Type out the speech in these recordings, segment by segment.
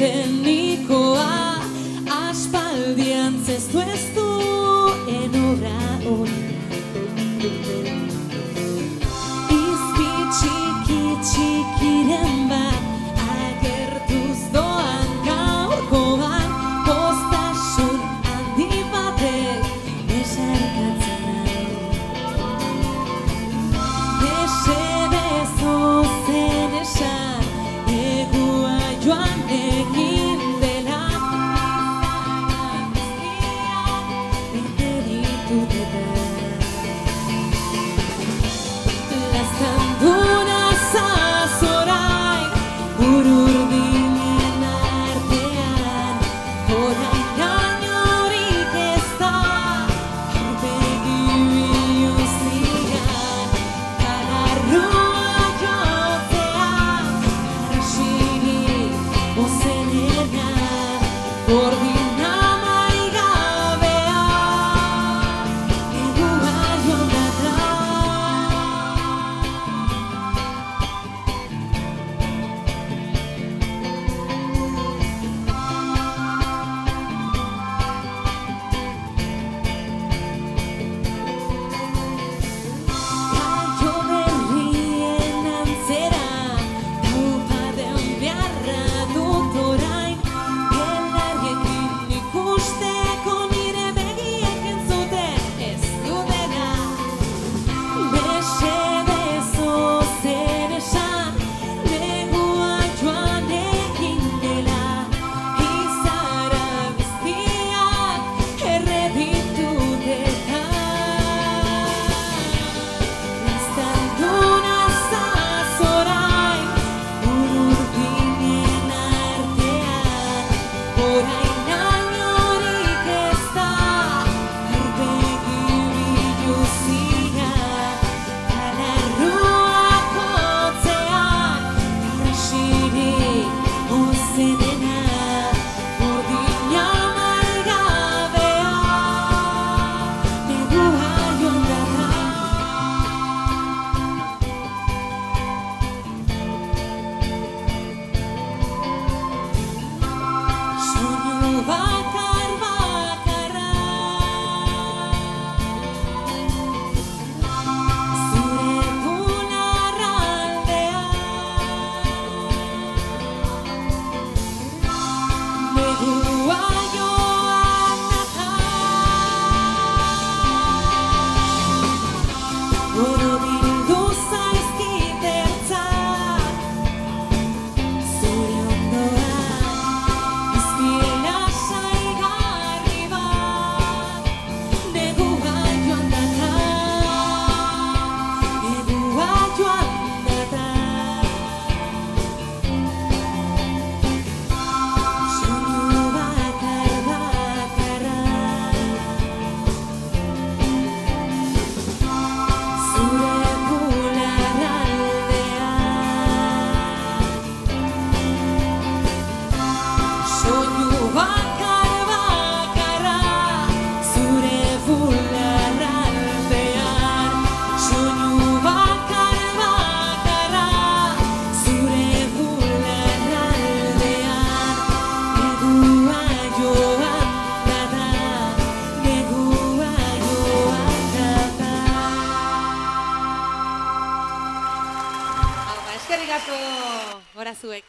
genikoa aspaldian zeztu ez duen obra hori. Izpi txiki txikiren bat agertuz doan gaurkoan postasun handi batek besarkatzen nau. Mesedez ozen esan negua joan egin dela izan guztiak bete ditut eta laztandu nazaz orain bururdinen artean orain gainorik ez da aurpegi biluzigan kalarrua jotzean arrasirik ozenean gordin amaigabea negua joan data. Jaio berrien antzera taupaden beharra dut orain belarriekin ikusteko nire begiek entzuten ez dutena. Mesedez ozen esan negua joan egin dela izara guztiak erreditut eta laztandu nazaz orain bururdinen artean orain gainorik ez da aurpegi biluzigan kalarruak hotzean arrasirik ozenean gordin amaigabea negua joan data. Soinu bakar bakarra zure bularraldean negua joan data. Borobildu zaizkit ertzak zure ondoan izpi lasaigarri bat negua joan data. Negua joan data. Soinu bakar bakarra zure bularraldean. Soinu bakar bakarra zure bularraldean. Soinu bakar bakarra zure bularraldean. Negua joan data. Negua joan data. Eskerrik asko gora zuek.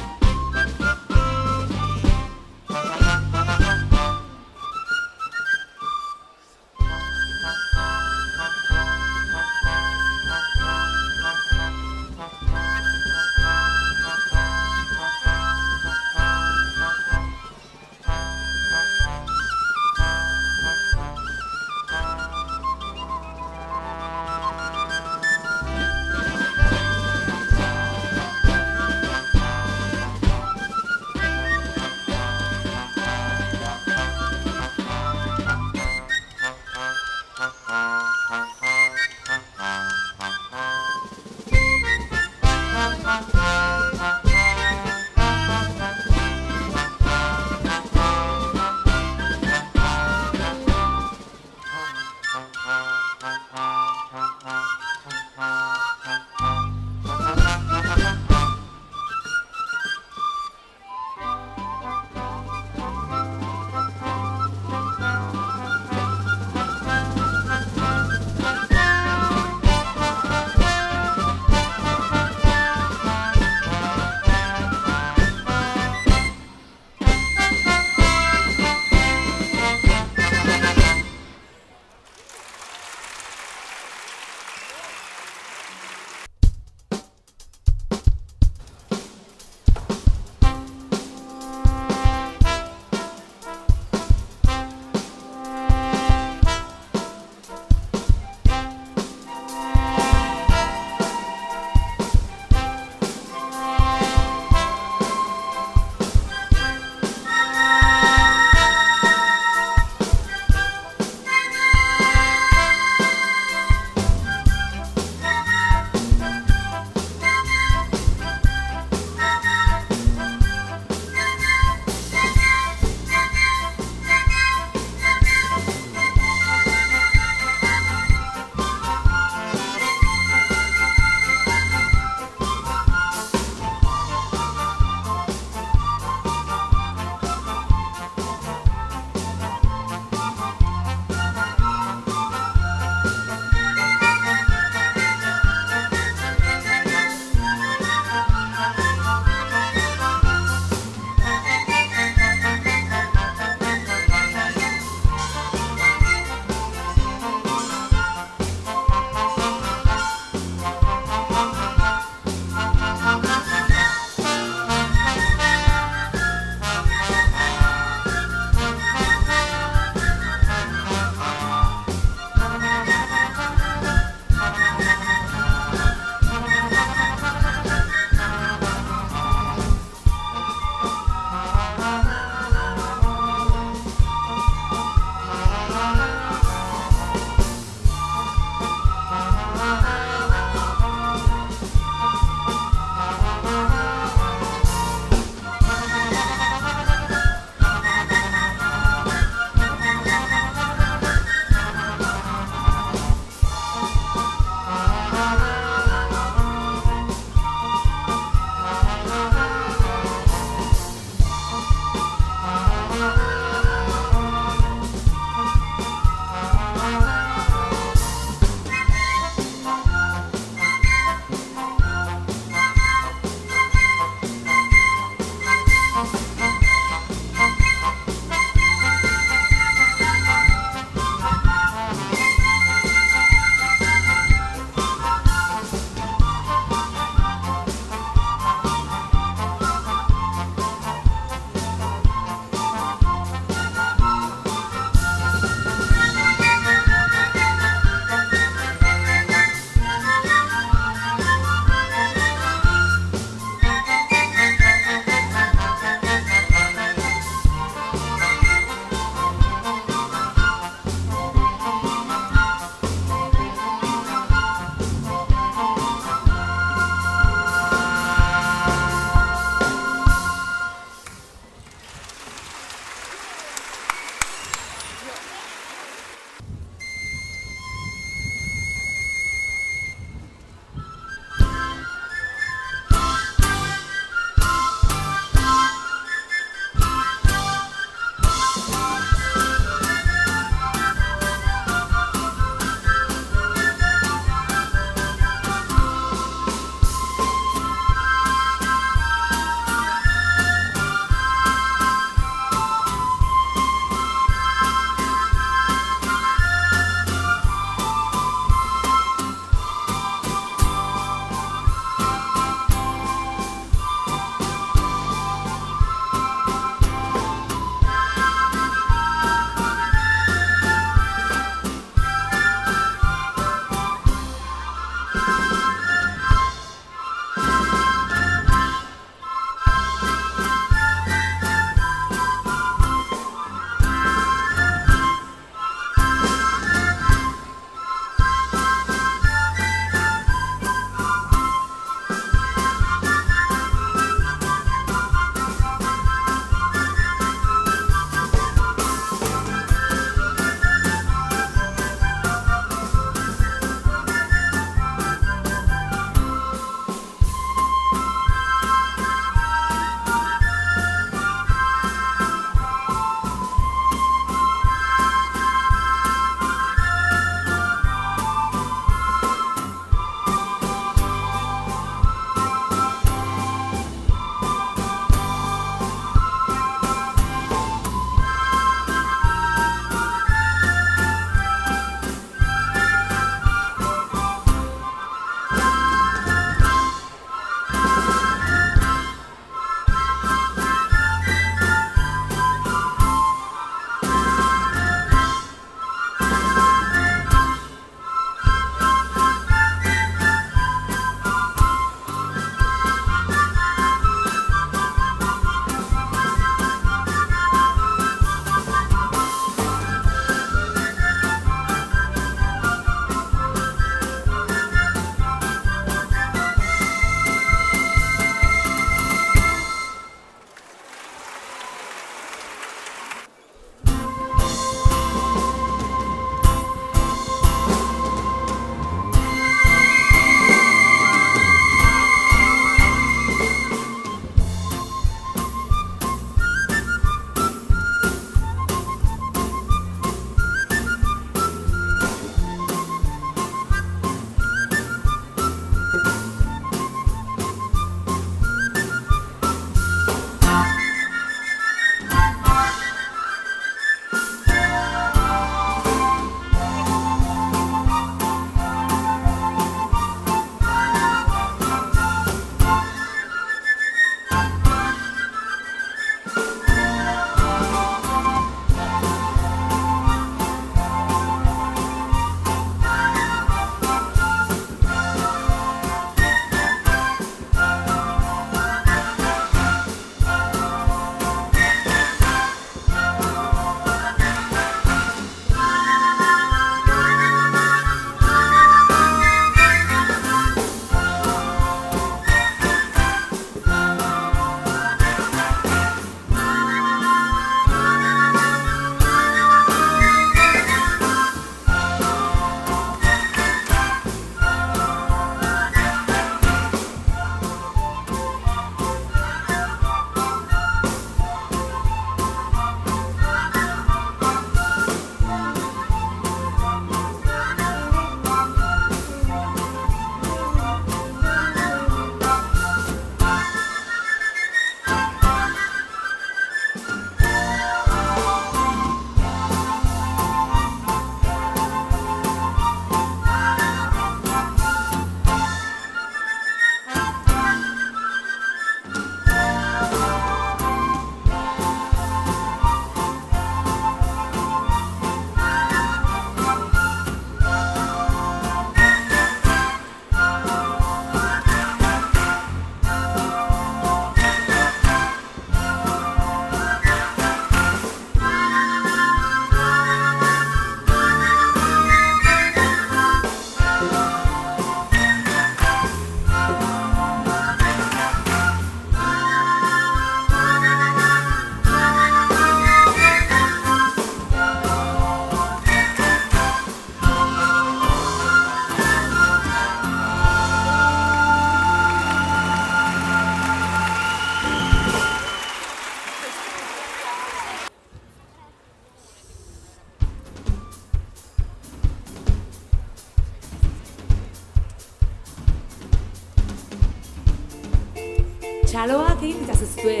Txaloak egin ditzazuzue,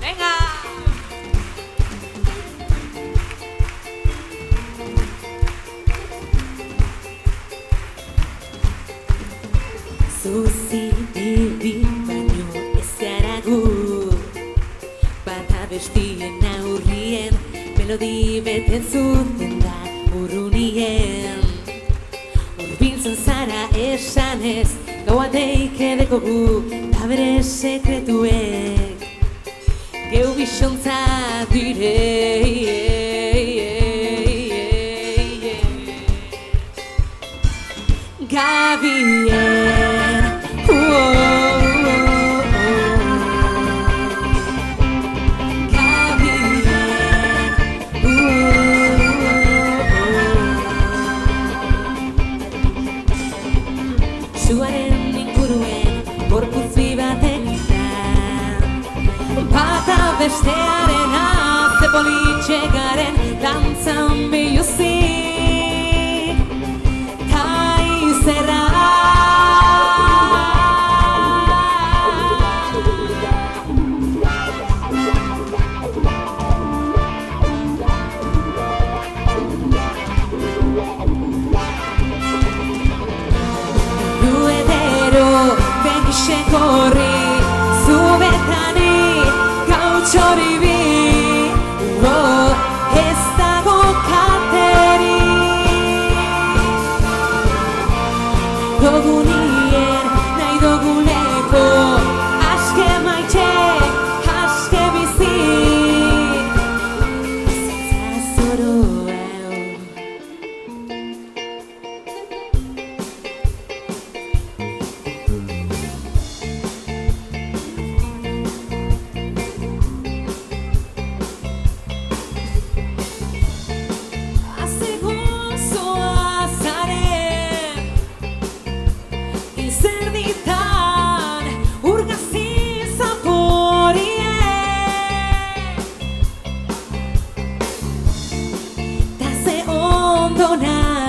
Venga! Zuzi bibi baino ez gara gu, bata bestien aurrien, melodi beten zuten da urrunien. Urbiltzen zara esanez, gaua deike dekogu, da bere sekretuek, geu bisontza dire. Gabien, Suaren inguruen gorputzi baten izan, bata bestearen azte politxe garen dantzan biluzik, ta izerra. Korri, zubetani, gautxori bi, ez dago kateri. Dogunien, nahi doguleko, aske maite, aske bizi, bizitza zoro hau.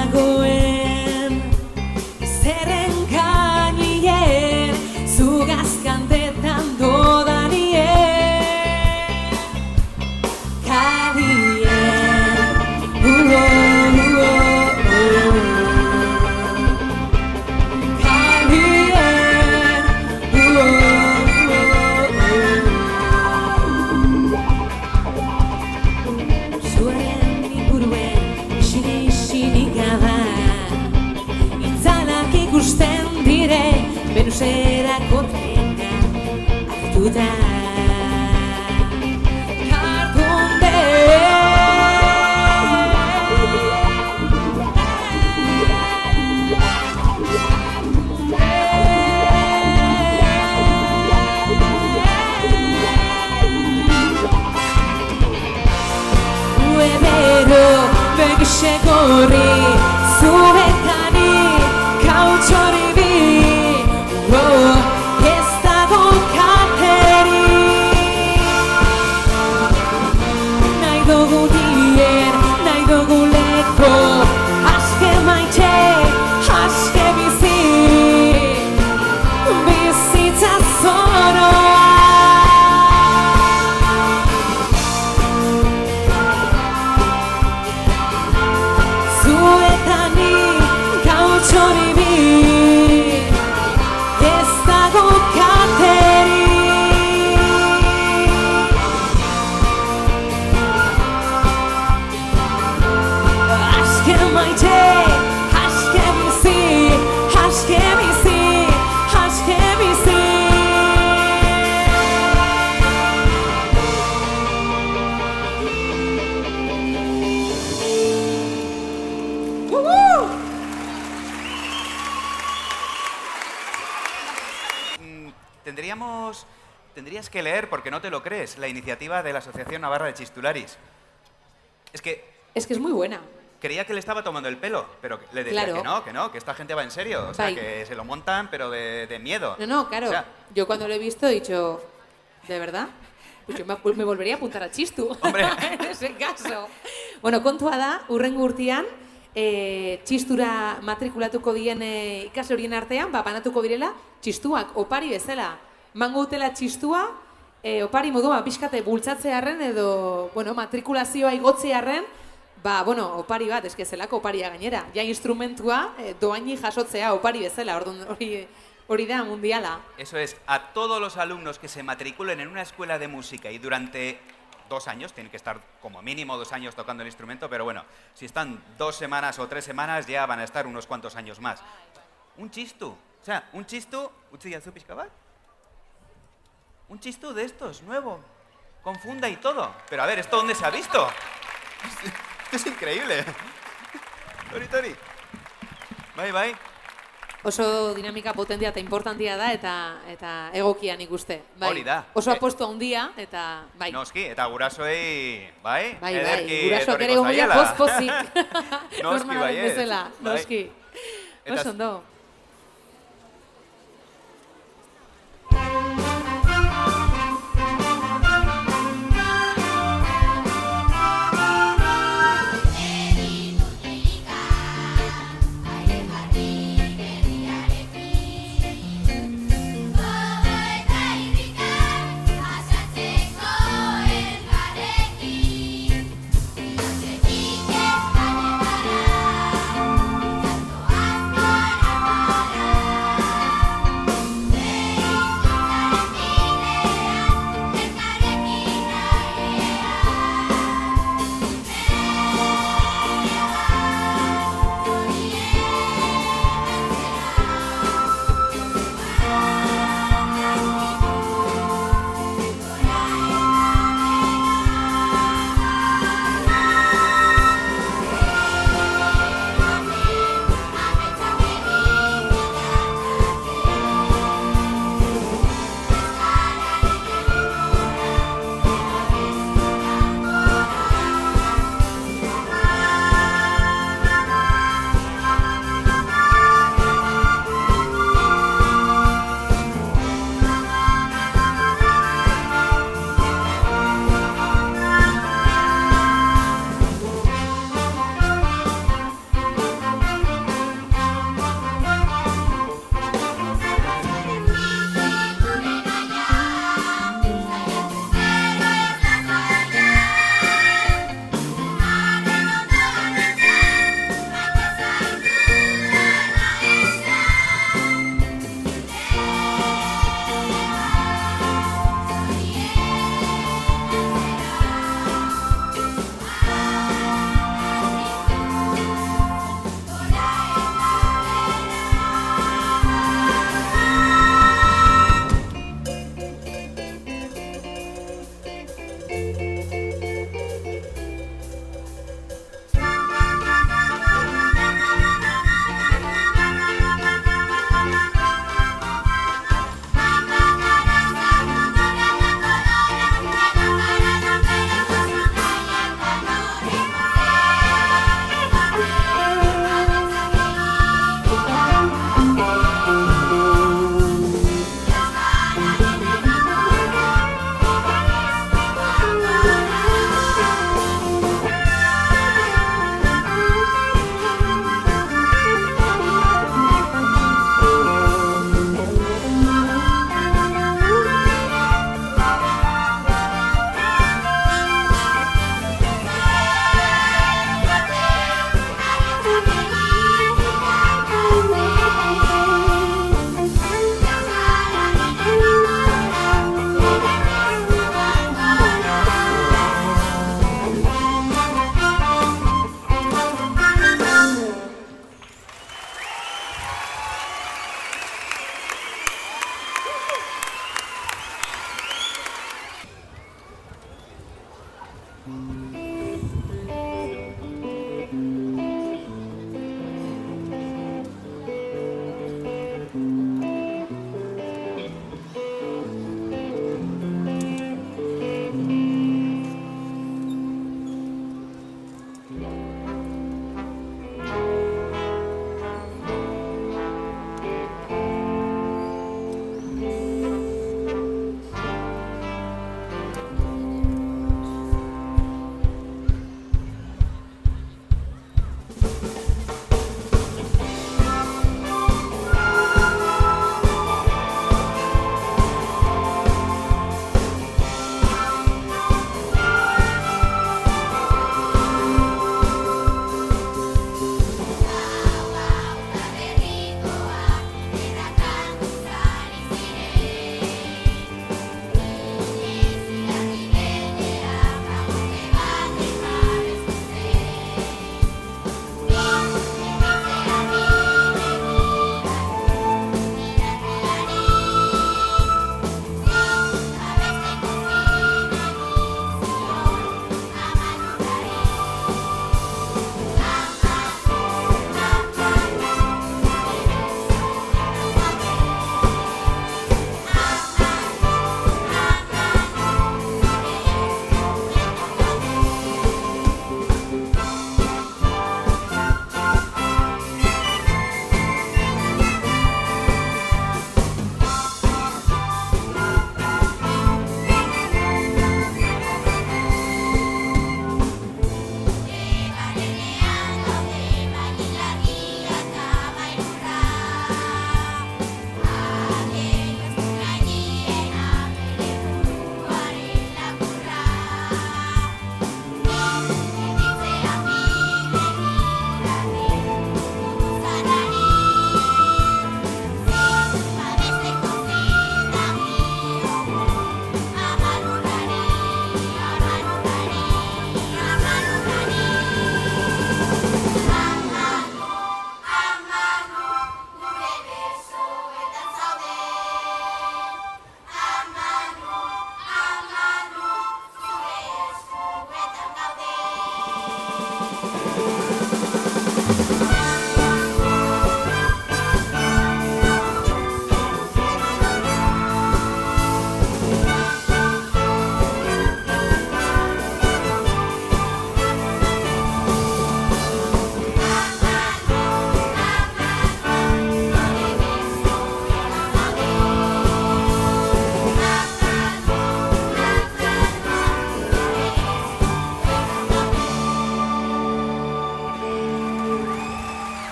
Nagoen, zerren gainien, zugazkantetan dodanien, kalien, kalien, zuaren inguruen, itzalak ikusten dire, Venuserako trena hartuta. Jardunde Uebero begixe gorri, zubetani, gautxori bi, ez dago kateri. Nahi dugu dien, nahi dugu leko, aske maite, aske bizi, bizitza zoro. Zuetani, gautxori bi, ez dago kateri. Aske maite, aske bizi, aske bizi, aske bizi. Tendrías que leer, porque no te lo crees, la iniciativa de la Asociación Navarra de Chistularis. Es que Es muy buena. creía que le estaba tomando el pelo, pero le decía Claro. que no, que esta gente va en serio. O sea, Bai. que se lo montan, pero de miedo. No, claro. O sea, Yo cuando lo he visto he dicho, ¿de verdad? Pues yo me volvería a apuntar a Txistu. Hombre. En ese caso. Bueno, kontua da, hurrengo urtean, txistura matrikulatuko dien ikasle horien artean, banatuko direla txistuak, opari bezala. Mango utela txistua, opari moduan pixkate bultzatzearen edo, bueno, matrikulazioa igotzearen, opari bat, eskezelako oparia gainera. Ja instrumentua doaini jasotzea opari bezala, orduan hori da mundiala. Eso es, a todos los alumnos que se matriculen en una escuela de música y durante 2 años, tienen que estar como mínimo 2 años tocando el instrumento, pero bueno, si están 2 semanas o 3 semanas ya van a estar unos cuantos años más. Un chistu, o sea, un chistu, utziatzu pixka bat? Un chistu de estos, nuevo, con funda y todo. Pero a ver, ¿esto dónde se ha visto? Esto es increíble. Tori. Bai. Oso dinamika potentia eta importantia da eta egokia nik uste. Hori da. Oso aposto handia eta bai. Noski, eta gurasoei, bai? Bai, gurasoak ere goia pozik. Noski, bai ez. Noski. Oso ondo.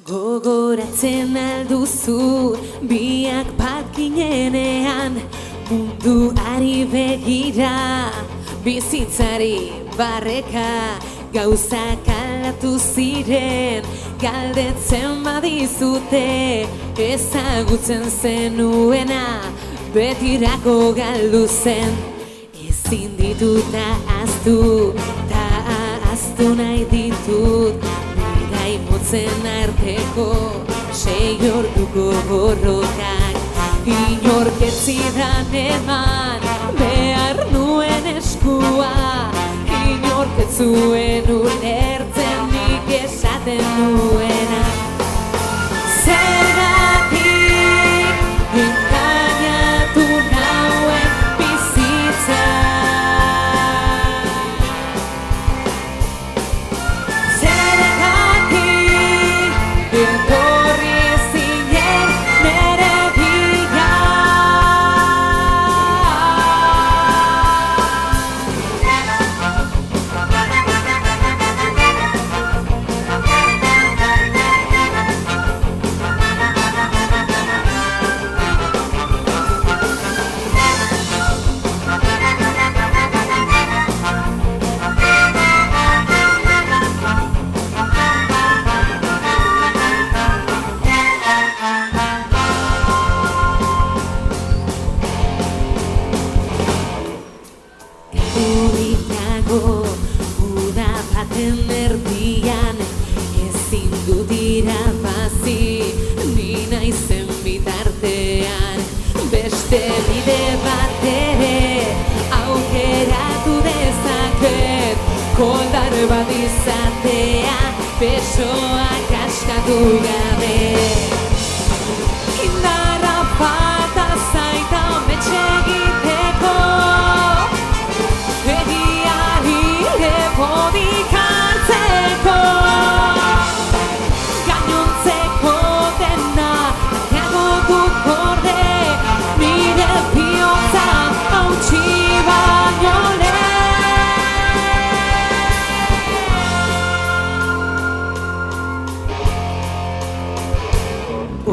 Gogoratzen alduzu biak bat ginenean munduari begira bizitzari barreka gauzak aldatu ziren galdetzen badizute ezagutzen zenuena betirako galdu zen ezin dituta ahaztu ta ahaztu nahi ditut Gai motzen arteko 6 orduko borrokak Inork ez zidan eman behar nuen eskua Inork ez zuen ulertzen nik esaten nuena Zergatik engainatu nauen bizitza Etorri zinen nere bila Uda baten erdian ezin dut irabazi ni naizen bitartean beste bide bat ere aukeratu dezaket koldar bat izatea besoak askatu gabe indarra falta zaita metxe egiteko Lepodik hartzeko Gainontzeko dena Nago dut gorde Nire bihotza hautsi baino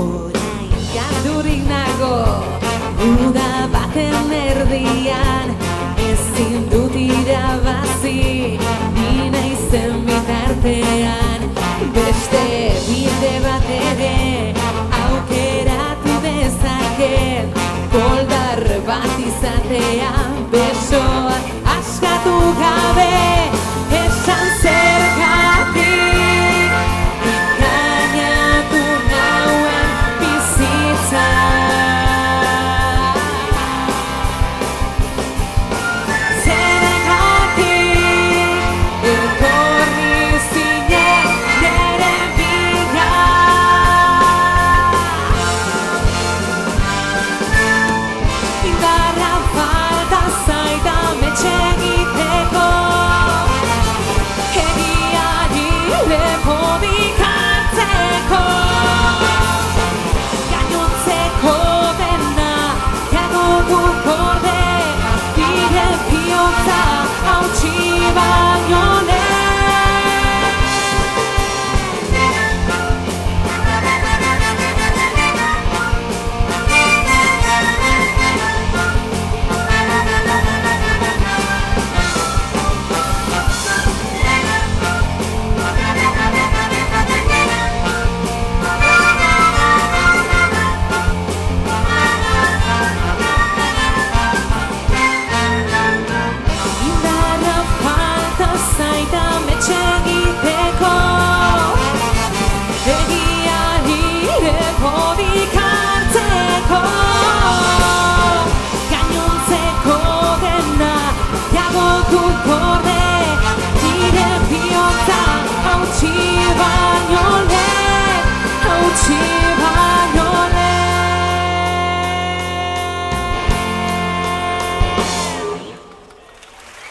Orain galdurik nago Uda baten erdian Ezin dut irabazi Ni naizen bitartean Beste bide bat ere Aukeratu dezaket Koldar bat izatea Besoa askatu gabe Esan zergatik Engainatu nauen bizitza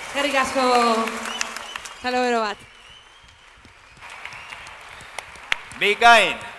Eskerrik asko, txalo bero bat. Bikain!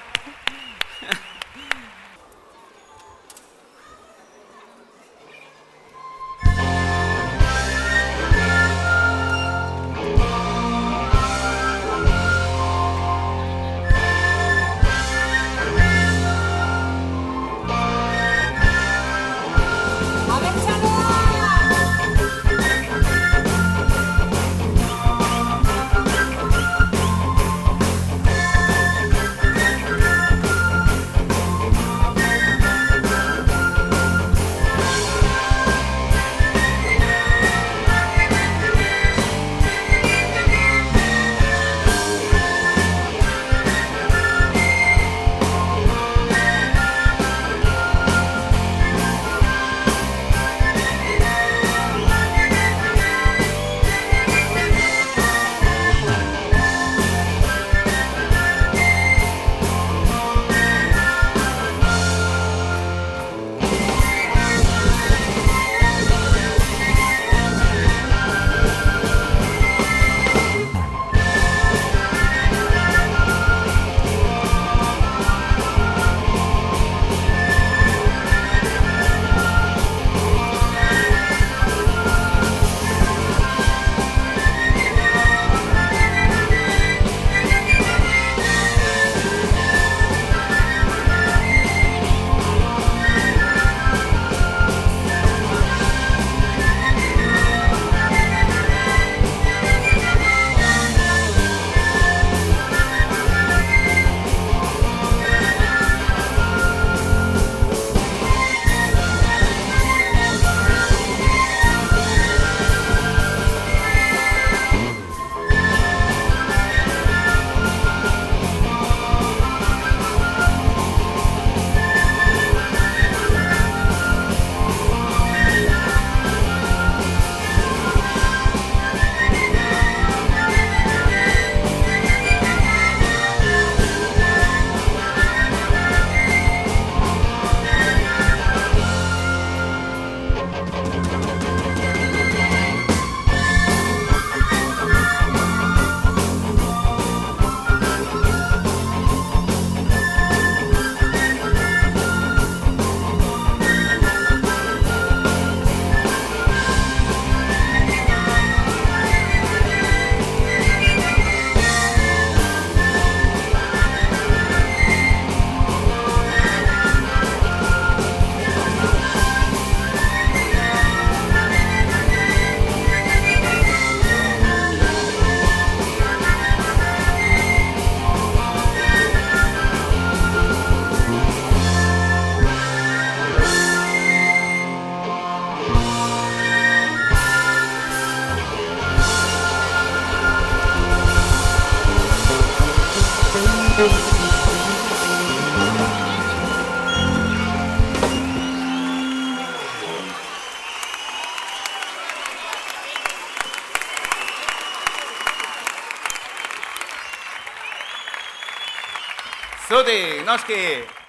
Zuti, noski!